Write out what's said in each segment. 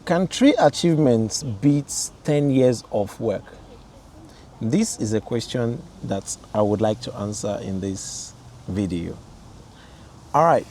Can 3 achievements beat 10 years of work? This is a question that I would like to answer in this video. All right.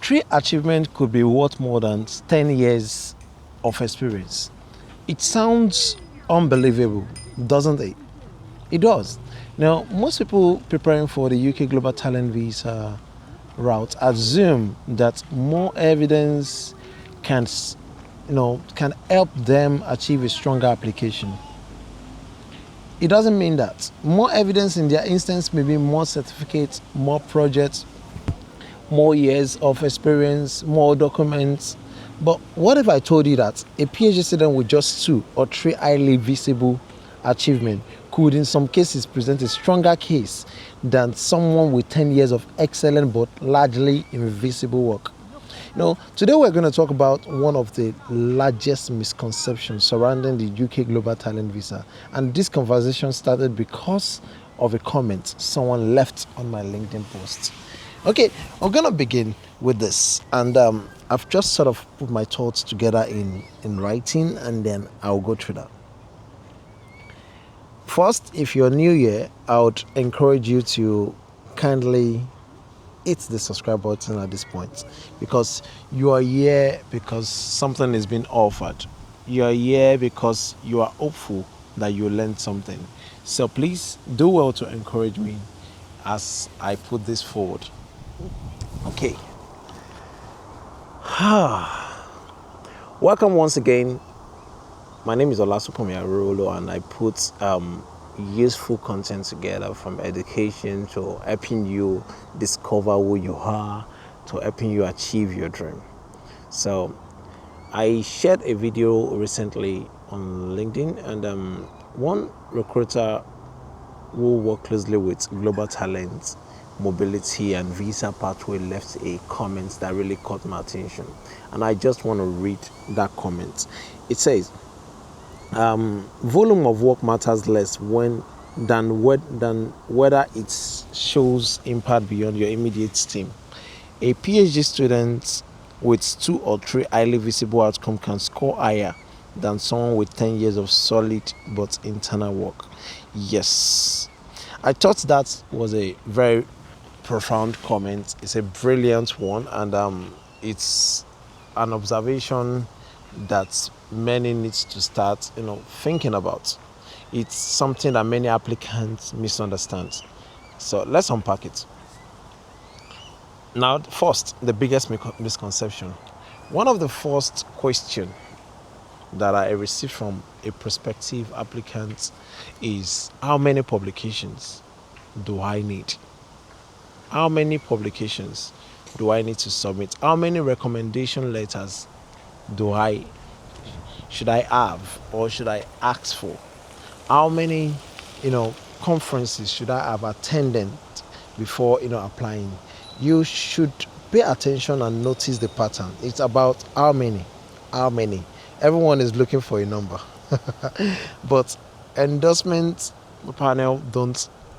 3 achievements could be worth more than 10 years of experience. It sounds unbelievable, doesn't it? It does. Now, most people preparing for the UK Global Talent Visa route assume that more evidence can help them achieve a stronger application. It doesn't mean that. More evidence in their instance may be more certificates, more projects, more years of experience, more documents. But what if I told you that a PhD student with just 2 or 3 highly visible achievements could in some cases present a stronger case than someone with 10 years of excellent but largely invisible work? Today we're going to talk about one of the largest misconceptions surrounding the UK Global Talent Visa. And this conversation started because of a comment someone left on my LinkedIn post. Okay, I'm going to begin with this. And I've just sort of put my thoughts together in writing, and then I'll go through that. First, if you're new here, I would encourage you to kindly hit the subscribe button at this point, because you are here because something is being offered. You are here because you are hopeful that you learned something. So please do well to encourage me as I put this forward. Okay. Welcome once again. My name is Olasunkanmi Arowolo, and I put useful content together, from education to helping you discover who you are to helping you achieve your dream. So I shared a video recently on LinkedIn, and one recruiter who worked closely with global talent, mobility and visa pathway left a comment that really caught my attention, and I just want to read that comment. It says, volume of work matters less than whether it shows impact beyond your immediate team. A PhD student with 2 or 3 highly visible outcomes can score higher than someone with 10 years of solid but internal work. Yes, I thought that was a very profound comment. It's a brilliant one, and it's an observation that many needs to start thinking about. It's something that many applicants misunderstand. So let's unpack it. Now, first, the biggest misconception. One of the first questions that I received from a prospective applicant is, how many publications do I need? How many publications do I need to submit? How many recommendation letters should I have, or should I ask for? How many conferences should I have attended before applying? You should pay attention and notice the pattern. It's about how many. Everyone is looking for a number. But endorsement panel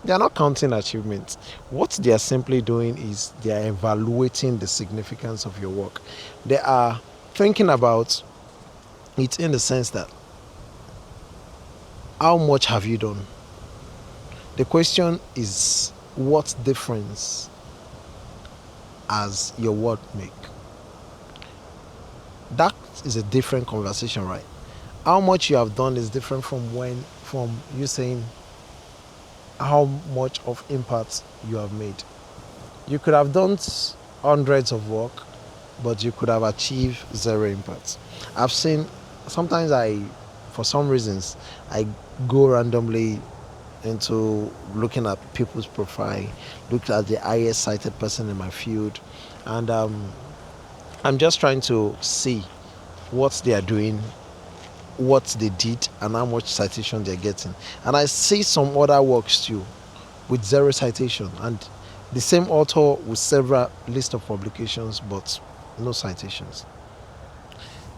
they're not counting achievements. What they are simply doing is they are evaluating the significance of your work. They are thinking about it in the sense that, how much have you done? The question is, what difference has your work make? That is a different conversation, right? How much you have done is different from you saying how much of impact you have made. You could have done hundreds of work, but you could have achieved 0 impact. I've seen, sometimes for some reasons, I go randomly into looking at people's profile, look at the highest cited person in my field, and I'm just trying to see what they are doing, what they did, and how much citation they're getting. And I see some other works too with 0 citation, and the same author with several list of publications but no citations.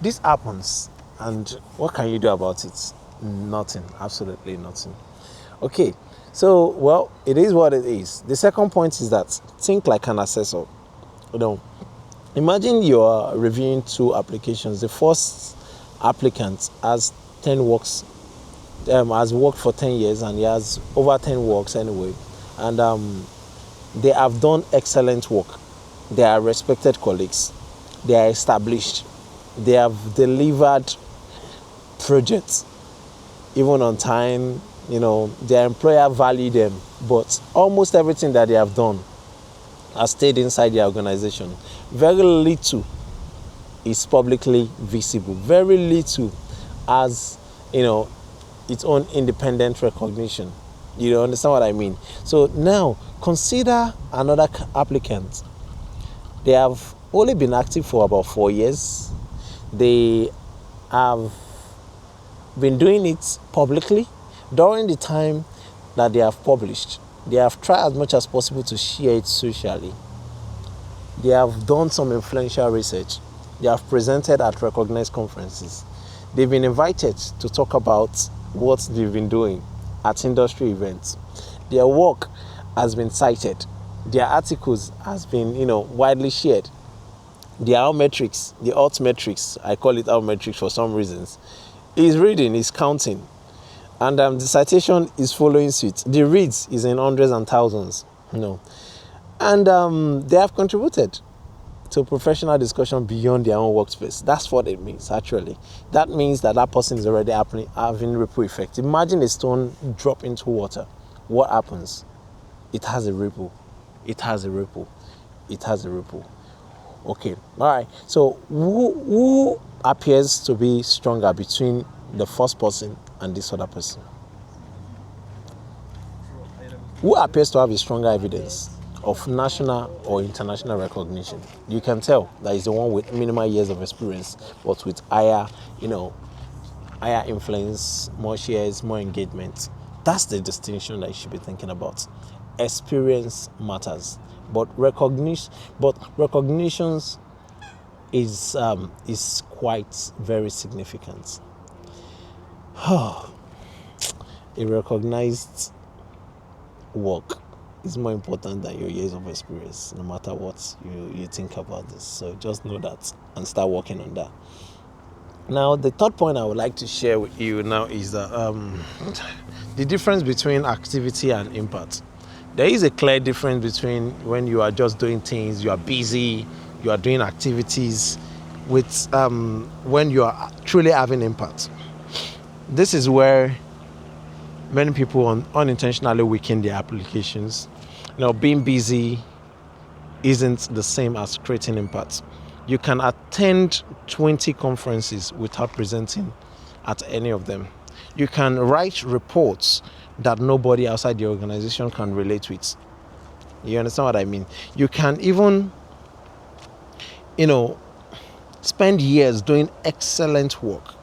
This happens, and what can you do about it? Nothing, absolutely nothing. Okay, so, well, it is what it is. The second point is that think like an assessor. Imagine you are reviewing two applications. The first applicant has 10 works, has worked for 10 years, and he has over 10 works anyway. And they have done excellent work. They are respected colleagues. They are established. They have delivered projects even on time. Their employer value them, but almost everything that they have done has stayed inside the organization. Very little is publicly visible. Very little has its own independent recognition. You understand what I mean? So now consider another applicant. They have only been active for about 4 years. They have been doing it publicly. During the time that they have published, they have tried as much as possible to share it socially. They have done some influential research. They have presented at recognized conferences. They've been invited to talk about what they've been doing at industry events. Their work has been cited. Their articles has been, widely shared. Their metrics, the alt metrics, I call it alt metrics for some reasons, is reading, is counting. And the citation is following suit. The reads is in hundreds and thousands. And they have contributed to professional discussion beyond their own workspace. That's what it means, actually. That means that person is already having ripple effect. Imagine a stone drop into water. What happens? It has a ripple. It has a ripple. It has a ripple. Okay, all right. So who appears to be stronger between the first person and this other person? Who appears to have a stronger evidence of national or international recognition? You can tell that is the one with minimal years of experience, but with higher influence, more shares, more engagement. That's the distinction that you should be thinking about. Experience matters, but recognitions is quite very significant. A recognized work is more important than your years of experience, no matter what you think about this. So just know that and start working on that. Now, the third point I would like to share with you now is that the difference between activity and impact. There is a clear difference between when you are just doing things, you are busy, you are doing activities, with when you are truly having impact. This is where many people unintentionally weaken their applications. Being busy isn't the same as creating impact. You can attend 20 conferences without presenting at any of them. You can write reports that nobody outside the organization can relate with. You understand what I mean? You can even, spend years doing excellent work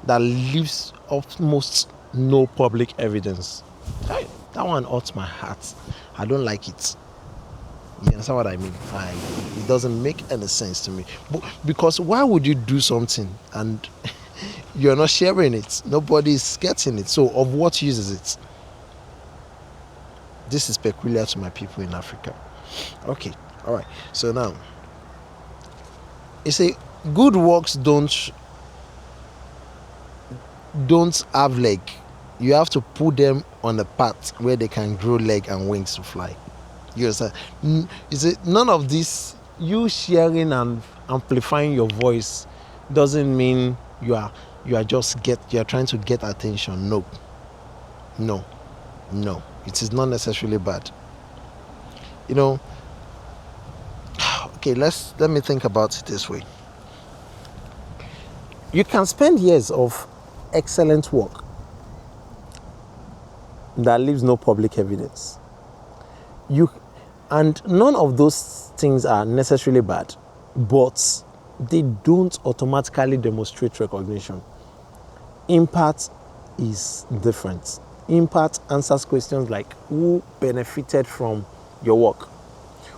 that leaves almost no public evidence. That one hurts my heart. I don't like it. You understand what I mean? It doesn't make any sense to me. Because why would you do something and you're not sharing it? Nobody's getting it. So of what use is it? This is peculiar to my people in Africa. Okay, all right. So now, you say good works don't have leg. You have to put them on a path where they can grow leg and wings to fly. You understand? Is it none of this? You sharing and amplifying your voice doesn't mean you are trying to get attention. No. It is not necessarily bad. Okay, let me think about it this way. You can spend years of excellent work that leaves no public evidence. And none of those things are necessarily bad, but they don't automatically demonstrate recognition. Impact is different. Impact answers questions like who benefited from your work,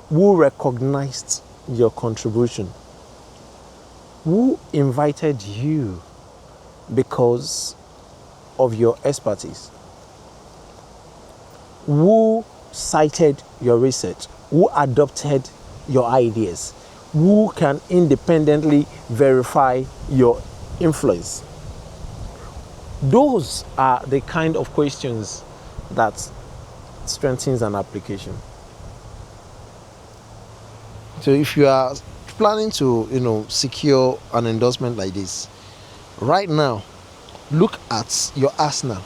who recognized your contribution, who invited you because of your expertise, who cited your research, who adopted your ideas, who can independently verify your influence. Those are the kind of questions that strengthens an application. So if you are planning to, secure an endorsement like this, right now, look at your arsenal.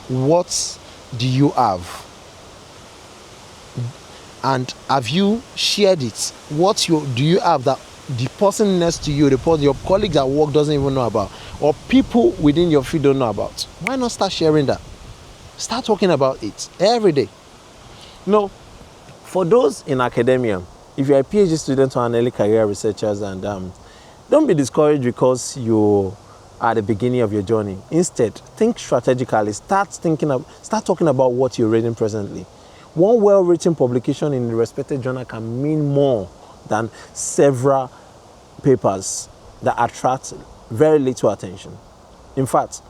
What do you have? And have you shared it? Do you have that the person next to you, your colleagues at work doesn't even know about, or people within your field don't know about? Why not start sharing that? Start talking about it every day. For those in academia, if you're a PhD student or an early career researchers, and don't be discouraged because you are at the beginning of your journey. Instead, think strategically. Start talking about what you're reading presently. One well-written publication in a respected journal can mean more than several papers that attract very little attention. In fact,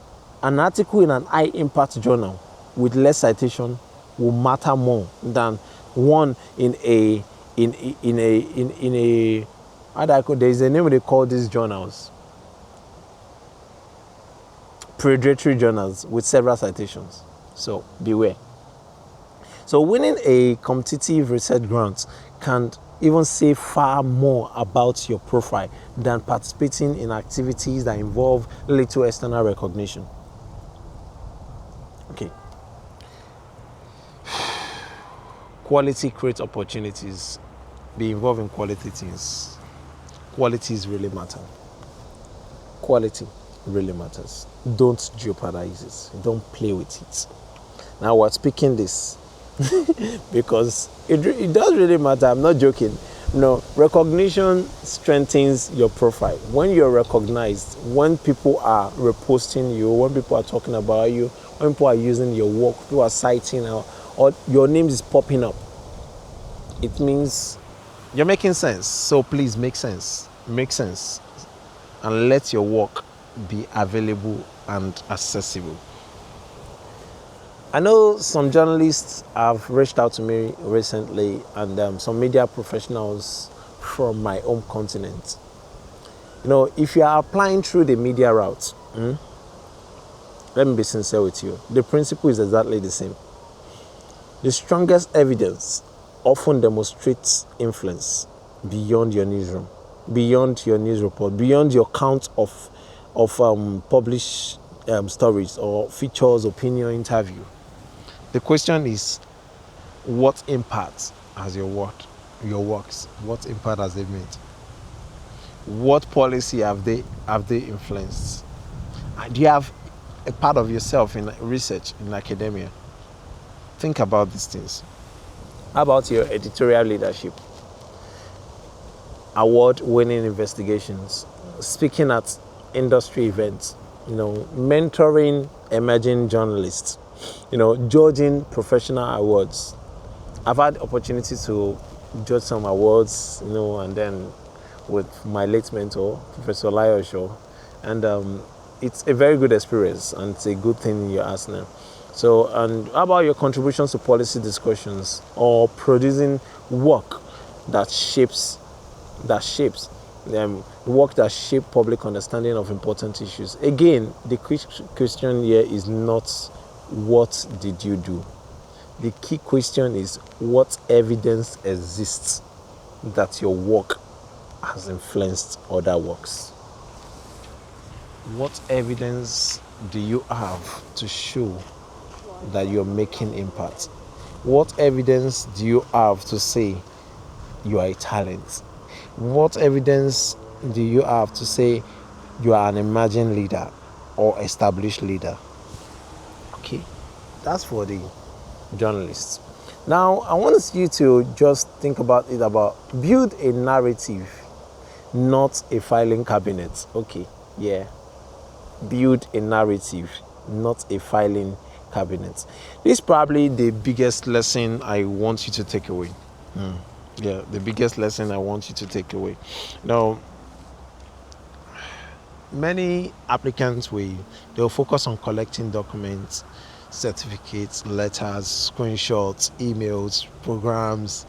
an article in an high-impact journal with less citation will matter more than one in a how do I call, there is a name they call these journals, predatory journals with several citations. So beware. So winning a competitive research grant can even say far more about your profile than participating in activities that involve little external recognition. Okay. Quality creates opportunities. Be involved in quality things. Qualities really matter. Quality really matters. Don't jeopardize it. Don't play with it. Now we're speaking this because it does really matter. I'm not joking. Recognition strengthens your profile. When you're recognized, when people are reposting you, when people are talking about you, when people are using your work, people are citing or your name is popping up, it means you're making sense. So please make sense, and let your work be available and accessible. I know some journalists have reached out to me recently, and some media professionals from my home continent. If you are applying through the media route, let me be sincere with you, the principle is exactly the same. The strongest evidence often demonstrates influence beyond your newsroom, beyond your news report, beyond your count of published stories or features, opinion, interview. The question is, what impact has your works? What impact has they made? What policy have they influenced? Do you have a part of yourself in research, in academia? Think about these things. How about your editorial leadership? Award-winning investigations, speaking at industry events, mentoring emerging journalists, judging professional awards. I've had opportunity to judge some awards, and then with my late mentor, Professor Olasunkanmi, and it's a very good experience, and it's a good thing in your arsenal. So, and how about your contributions to policy discussions or producing work that shapes work that shape public understanding of important issues? Again, the question here is not what did you do. The key question is what evidence exists that your work has influenced other works. What evidence do you have to show that you're making impact? What evidence do you have to say you are a talent? What evidence do you have to say you are an emerging leader or established leader? Okay, that's for the journalists. Now, I want you to just think about build a narrative, not a filing cabinet. Okay, yeah. Build a narrative, not a filing cabinet. This is probably the biggest lesson I want you to take away. Yeah, the biggest lesson I want you to take away. Now, many applicants they'll focus on collecting documents, certificates, letters, screenshots, emails, programs,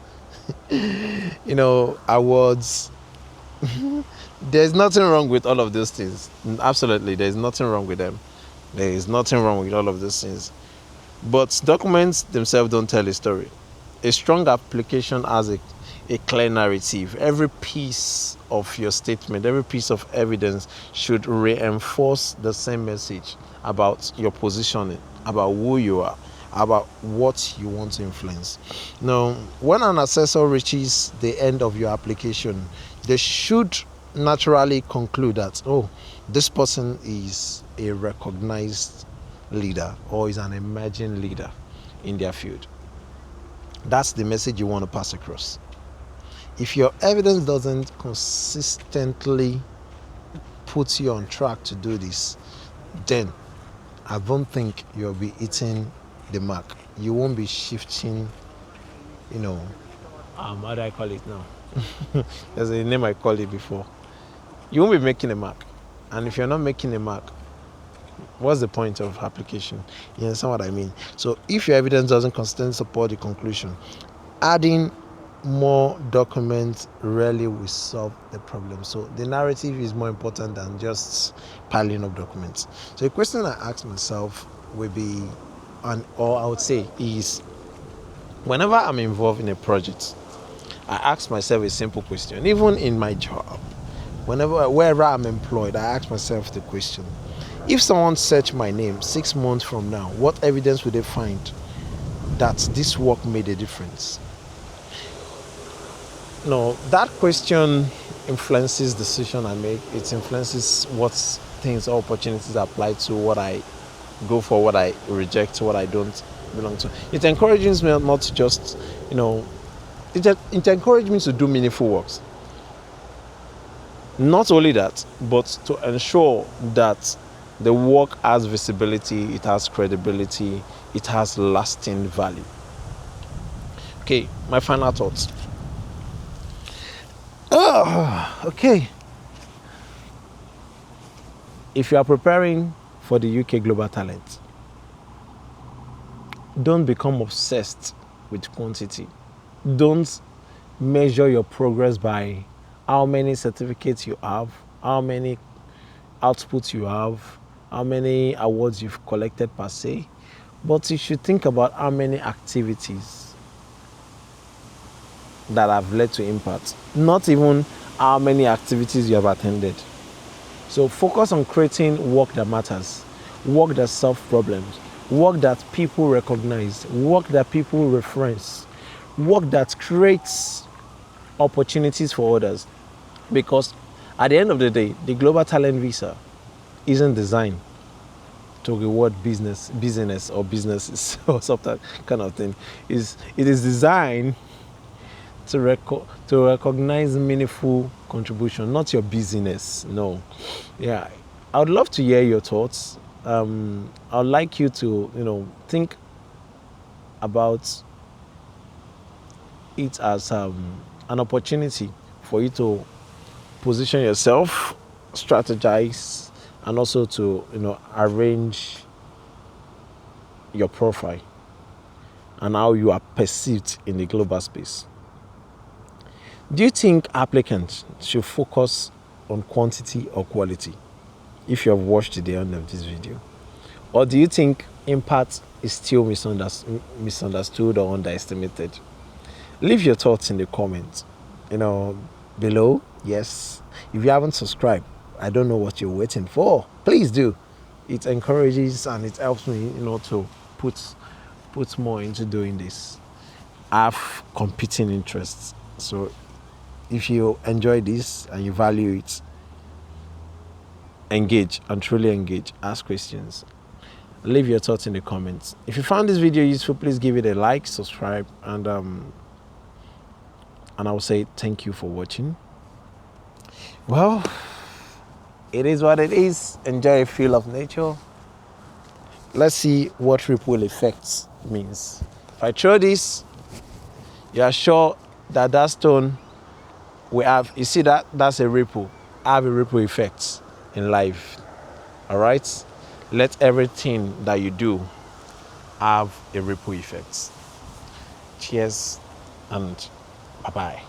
awards, There's nothing wrong with all of those things. Absolutely, there's nothing wrong with them. There is nothing wrong with all of those things. But documents themselves don't tell a story. A strong application has a clear narrative. Every piece of your statement, every piece of evidence should reinforce the same message about your positioning, about who you are, about what you want to influence. Now, when an assessor reaches the end of your application, they should naturally conclude that, oh, this person is a recognized leader or is an emerging leader in their field. That's the message you want to pass across. If your evidence doesn't consistently put you on track to do this, then I don't think you'll be hitting the mark. You won't be shifting, how do I call it now? There's a name I called it before. You won't be making a mark. And if you're not making a mark, what's the point of application? You understand what I mean? So if your evidence doesn't consistently support the conclusion, adding more documents rarely will solve the problem. So the narrative is more important than just piling up documents. So a question I ask myself will be, or I would say is, whenever I'm involved in a project, I ask myself a simple question. Even in my job, wherever I'm employed, I ask myself the question: if someone searched my name 6 months from now, what evidence would they find that this work made a difference? No, that question influences the decision I make. It influences what things or opportunities I apply to, what I go for, what I reject, what I don't belong to. It encourages me not to just, it encourages me to do meaningful works. Not only that, but to ensure that the work has visibility, it has credibility, it has lasting value. Okay, my final thoughts. Okay. If you are preparing for the UK Global Talent, don't become obsessed with quantity. Don't measure your progress by how many certificates you have, how many outputs you have, how many awards you've collected per se, but you should think about how many activities that have led to impact, not even how many activities you have attended. So focus on creating work that matters, work that solves problems, work that people recognize, work that people reference, work that creates opportunities for others. Because at the end of the day, the Global Talent Visa isn't designed to reward business or businesses or something kind of thing. It is designed to recognize meaningful contribution, not your business. No. Yeah. I would love to hear your thoughts. I would like you to, think about it as an opportunity for you to position yourself, strategize, and also to, arrange your profile and how you are perceived in the global space. Do you think applicants should focus on quantity or quality? If you have watched to the end of this video, or do you think impact is still misunderstood or underestimated? Leave your thoughts in the comments, below. Yes, if you haven't subscribed, I don't know what you're waiting for. Please do. It encourages and it helps me, to put more into doing this. I have competing interests, so if you enjoy this and you value it, engage and truly engage. Ask questions. Leave your thoughts in the comments. If you found this video useful, please give it a like, subscribe, and I will say thank you for watching. Well, it is what it is. Enjoy a feel of nature. Let's see what ripple effects means. If I throw this, you are sure that stone we have, you see that's a ripple. I have a ripple effect in life. All right? Let everything that you do have a ripple effect. Cheers and bye-bye.